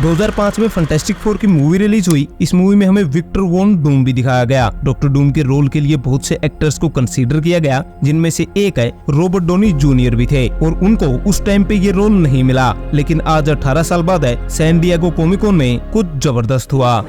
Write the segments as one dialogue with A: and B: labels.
A: 2005 में fantastic four की movie release हुई। इस मूवी में हमें विक्टर वॉन डूम भी दिखाया गया। डॉक्टर डूम के रोल के लिए बहुत से एक्टर्स को कंसीडर किया गया, जिनमें से एक है रॉबर्ट डॉनी जूनियर भी थे और उनको उस टाइम पे ये रोल नहीं मिला। लेकिन आज 18 साल बाद सैन डिएगो कॉमिक कॉन में कुछ जबरदस्त हुआ।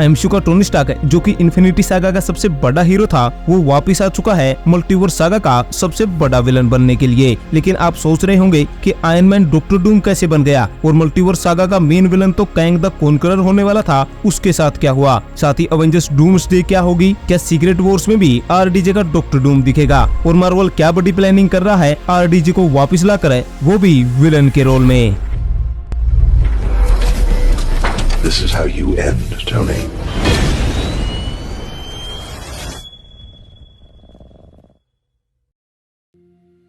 A: एमसीयू का टोनी स्टार्क है, जो कि इन्फिनिटी सागा का सबसे बड़ा हीरो था, वो वापस आ चुका है मल्टीवर्स सागा का सबसे बड़ा विलन बनने के लिए। लेकिन आप सोच रहे होंगे कि आयरन मैन डॉक्टर डूम कैसे बन गया और मल्टीवर्स सागा का मेन विलन तो कैंग द कॉन्करर होने वाला था, उसके साथ क्या हुआ? साथ ही अवेंजर्स डूम्सडे क्या होगी? क्या सीक्रेट वॉर्स में भी आरडीजे का डॉक्टर डूम दिखेगा? और मार्वल क्या बड़ी प्लानिंग कर रहा है आरडीजे को वापस लाकर, वो भी विलन के रोल में।
B: This is how you end, Tony.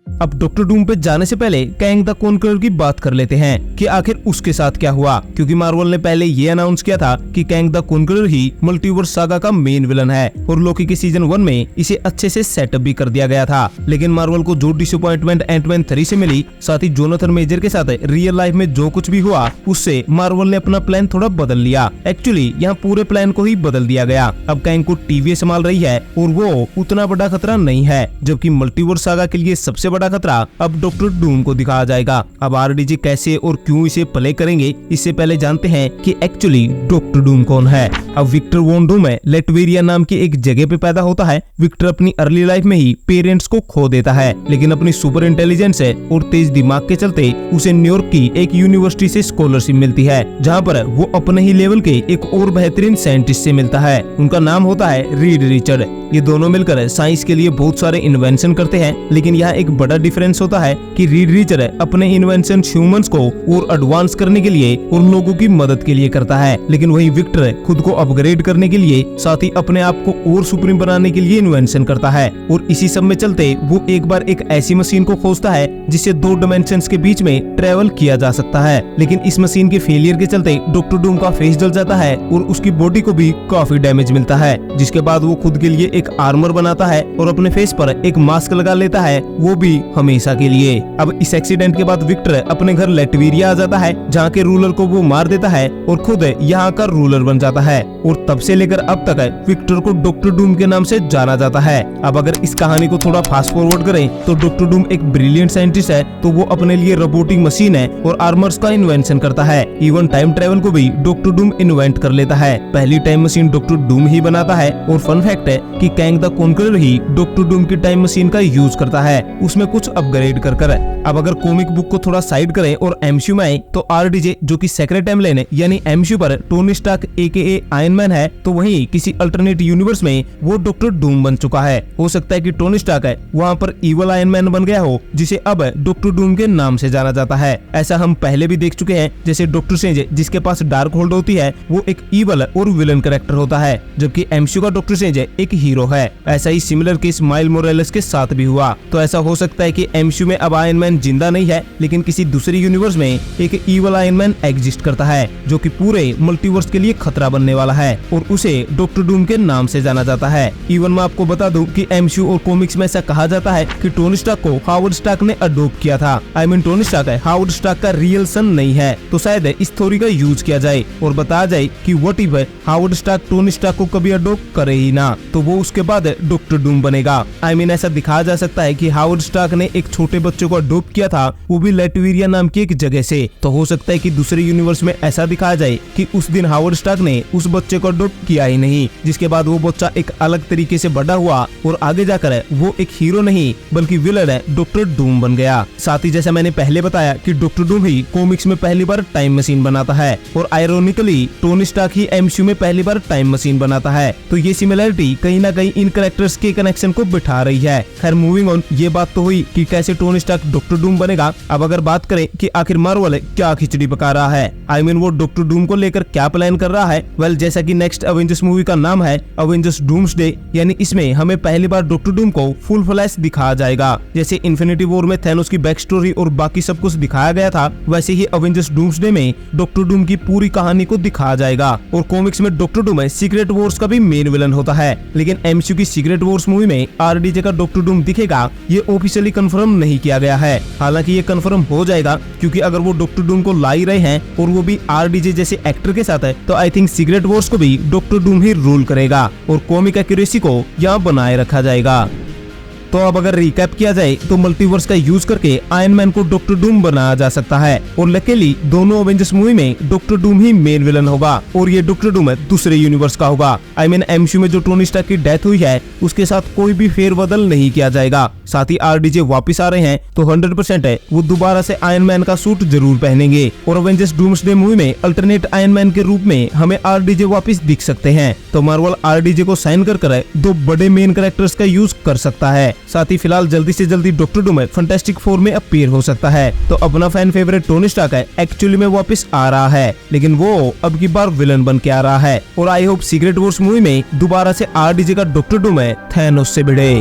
A: अब डॉक्टर डूम पे जाने से पहले कैंग द कॉन्करर की बात कर लेते हैं कि आखिर उसके साथ क्या हुआ, क्योंकि मार्वल ने पहले ये अनाउंस किया था कि Kang the conqueror he multiverse saga का मेन विलन है और लोकी के सीजन 1 में इसे अच्छे से सेटअप भी कर दिया गया था। लेकिन मार्वल को जो डिसअपॉइंटमेंट एंटमैन 3 से मिली, साथ ही जोनाथन मेजर के साथ रियल लाइफ में जो कुछ भी हुआ, उससे मार्वल ने अपना प्लान थोड़ा बदल लिया। एक्चुअली यहाँ पूरे प्लान को ही बदल दिया गया। अब कैंग को टीवी संभाल रही है और वो उतना बड़ा खतरा नहीं है, जबकि मल्टीवर्स सागा के लिए सबसे बड़ा खतरा अब डॉक्टर डूम को दिखाया जाएगा। अब आरडीजे कैसे और क्यों इसे प्ले करेंगे, इससे पहले जानते हैं कि एक्चुअली डॉक्टर डूम कौन है। अब विक्टर वॉन डूम लेटवेरिया नाम की एक जगह पे पैदा होता है। विक्टर अपनी अर्ली लाइफ में ही पेरेंट्स को खो देता है, लेकिन अपनी सुपर इंटेलिजेंस और तेज दिमाग के चलते उसे न्यूयॉर्क की एक यूनिवर्सिटी से स्कॉलरशिप मिलती है, जहाँ पर वो अपने ही लेवल के एक और बेहतरीन साइंटिस्ट से मिलता है। उनका नाम होता है रीड रिचर्ड। ये दोनों मिलकर साइंस के लिए बहुत सारे इन्वेंशन करते हैं, लेकिन यहाँ एक बड़ा डिफरेंस होता है कि रीड रिचर्ड अपने इन्वेंशन ह्यूमंस को और एडवांस करने के लिए और लोगों की मदद के लिए करता है, लेकिन वही विक्टर खुद को अपग्रेड करने के लिए, साथ ही अपने आप को और सुप्रीम बनाने के लिए इन्वेंशन करता है। और इसी सब में चलते वो एक बार एक ऐसी मशीन को खोजता है जिससे 2 डायमेंशंस के बीच में ट्रेवल किया जा सकता है। लेकिन इस मशीन के फेलियर के चलते डॉक्टर डूम का फेस जल जाता है और उसकी बॉडी को भी काफी डैमेज मिलता है, जिसके बाद वो खुद के लिए एक आर्मर बनाता है और अपने फेस पर एक मास्क लगा लेता है, वो भी हमेशा के लिए। अब इस एक्सीडेंट के बाद विक्टर अपने घर लेटवेरिया आ जाता है, जहाँ के रूलर को वो मार देता है और खुद यहाँ का रूलर बन जाता है। और तब से लेकर अब तक विक्टर को डॉक्टर डूम के नाम से जाना जाता है। अब अगर इस कहानी को थोड़ा फास्ट फॉरवर्ड करें तो डॉक्टर डूम एक ब्रिलियंट साइंटिस्ट है, तो वो अपने लिए रोबोटिक मशीन है और आर्मर्स का इन्वेंशन करता है। इवन टाइम ट्रेवल को भी डॉक्टर डूम इन्वेंट कर लेता है। पहली टाइम मशीन डॉक्टर डूम ही बनाता है और फन फैक्ट है कि Kang the conqueror he doctor Doom की टाइम मशीन का यूज करता है, उसमें कुछ अपग्रेड कर। अब अगर कॉमिक बुक को थोड़ा साइड करें और एमसीयू में आए तो आरडीजे, जो कि सेक्रेट टाइमलाइन है यानी एमसीयू पर Tony Stark AKA Iron Man है, तो वहीं किसी अल्टरनेट यूनिवर्स में वो डॉक्टर डूम बन चुका है। हो सकता है कि टोनी स्टार्क है वहाँ पर इवल आयरन मैन बन गया हो, जिसे अब डॉक्टर डूम के नाम से जाना जाता है। ऐसा हम पहले भी देख चुके हैं, जैसे डॉक्टर स्ट्रेंज जिसके पास डार्क होल्ड होती है, वो एक इवल और विलन कैरेक्टर होता है, जबकि एमसीयू का डॉक्टर स्ट्रेंज एक हीरो है। ऐसा ही सिमिलर केस माइल मोरेलस के साथ भी हुआ। तो ऐसा हो सकता है कि एमसीयू में अब आयरन मैन जिंदा नहीं है, लेकिन किसी दूसरे यूनिवर्स में एक इवल आयरन मैन एग्जिस्ट करता है, जो कि पूरे मल्टीवर्स के लिए खतरा बनने वाला है और उसे डॉक्टर डूम के नाम से जाना जाता है। इवन मैं आपको बता दूं कि एमसीयू और कॉमिक्स में ऐसा कहा जाता है कि टोनी स्टार्क को हावर्ड स्टार्क ने अडॉप्ट किया था। टोनी स्टार्क हावर्ड स्टार्क का रियल सन नहीं है, तो शायद इस थ्योरी का यूज किया जाए और बताया जाए कि what if Howard Stark Tony Stark को कभी अडॉप्ट करे ही ना, तो वो उसके बाद डॉक्टर डूम बनेगा। ऐसा दिखाया जा सकता है कि हावर्ड स्टार्क ने एक छोटे बच्चे को अडॉप्ट किया था, वो भी लेटवेरिया नाम की एक जगह से। तो हो सकता है कि दूसरे यूनिवर्स में ऐसा दिखाया जाए कि उस दिन हावर्ड स्टार्क ने उस बच्चे को अडॉप्ट किया ही नहीं, जिसके बाद वो बच्चा एक अलग तरीके से बड़ा हुआ और आगे जाकर वो एक हीरो नहीं बल्कि विलन है डॉक्टर डूम बन गया। साथ ही जैसा मैंने पहले बताया कि डॉक्टर डूम ही कॉमिक्स में पहली बार टाइम मशीन बनाता है और आयरोनिकली टोनी स्टार्क ही एमसीयू में पहली बार टाइम मशीन बनाता है। तो ये सिमिलरिटी कहीं ना कहीं इन कैरेक्टर्स के कनेक्शन को बिठा रही है। खैर मूविंग ऑन, ये बात तो हुई कि कैसे टोनी स्टार्क डॉक्टर डूम बनेगा। अब अगर बात करें कि आखिर मार्वल क्या खिचड़ी पका रहा है, आई मीन वो डॉक्टर डूम को लेकर क्या प्लान कर रहा है, वेल जैसा कि नेक्स्ट अवेंजर्स मूवी का नाम है अवेंजर्स डूम्सडे, यानी इसमें हमें पहली बार डॉक्टर डूम को फुल फ्लैश दिखाया जाएगा। जैसे इन्फिनिटी वॉर में थैनोस की बैक स्टोरी और बाकी सब कुछ दिखाया गया था, वैसे ही अवेंजर्स डूम्सडे में डॉक्टर डूम की पूरी कहानी को दिखाया जाएगा। और कॉमिक्स में डॉक्टर डूम सीक्रेट वॉर्स का भी मेन विलन होता है, लेकिन एमसीयू की सीक्रेट वॉर्स मूवी में आरडीजे का डॉक्टर डूम दिखेगा, ये ऑफिशियली कंफर्म नहीं किया गया है। हालांकि ये कंफर्म हो जाएगा, क्योंकि अगर वो डॉक्टर डूम को ला ही रहे हैं और वो भी आरडीजे जैसे एक्टर के साथ है, तो आई थिंक सीक्रेट वॉर्स को भी डॉक्टर डूम ही रूल करेगा और कॉमिक एक्यूरेसी को यहाँ बनाए रखा जाएगा। तो अब अगर रिकैप किया जाए तो मल्टीवर्स का यूज करके आयरन मैन को डॉक्टर डूम बनाया जा सकता है, और लकीली दोनों अवेंजर्स मूवी में डॉक्टर डूम ही मेन विलन होगा, और ये डॉक्टर डूम दूसरे यूनिवर्स का होगा। आई मीन एमसीयू में जो टोनी स्टार्क की डेथ हुई है उसके साथ कोई भी फेरबदल नहीं किया जाएगा। साथ ही आरडीजे वापिस आ रहे हैं तो 100% है वो दोबारा से आयरन मैन का सूट जरूर पहनेंगे, और अवेंजर्स डूम्सडे मूवी में अल्टरनेट आयरन मैन के रूप में हमें आरडीजे वापिस दिख सकते हैं। तो मार्वल आरडीजे को साइन कर दो बड़े मेन कैरेक्टर्स का यूज कर सकता है। साथ ही फिलहाल जल्दी से जल्दी डॉक्टर डूम फैंटास्टिक फोर में अपीयर हो सकता है। तो अपना फैन फेवरेट टोनी स्टार्क है एक्चुअली में वापस आ रहा है, लेकिन वो अब की बार विलन बन के आ रहा है, और I hope secret Wars movie में दोबारा से आरडीजे का डॉक्टर डूम थैनोस से भिड़े।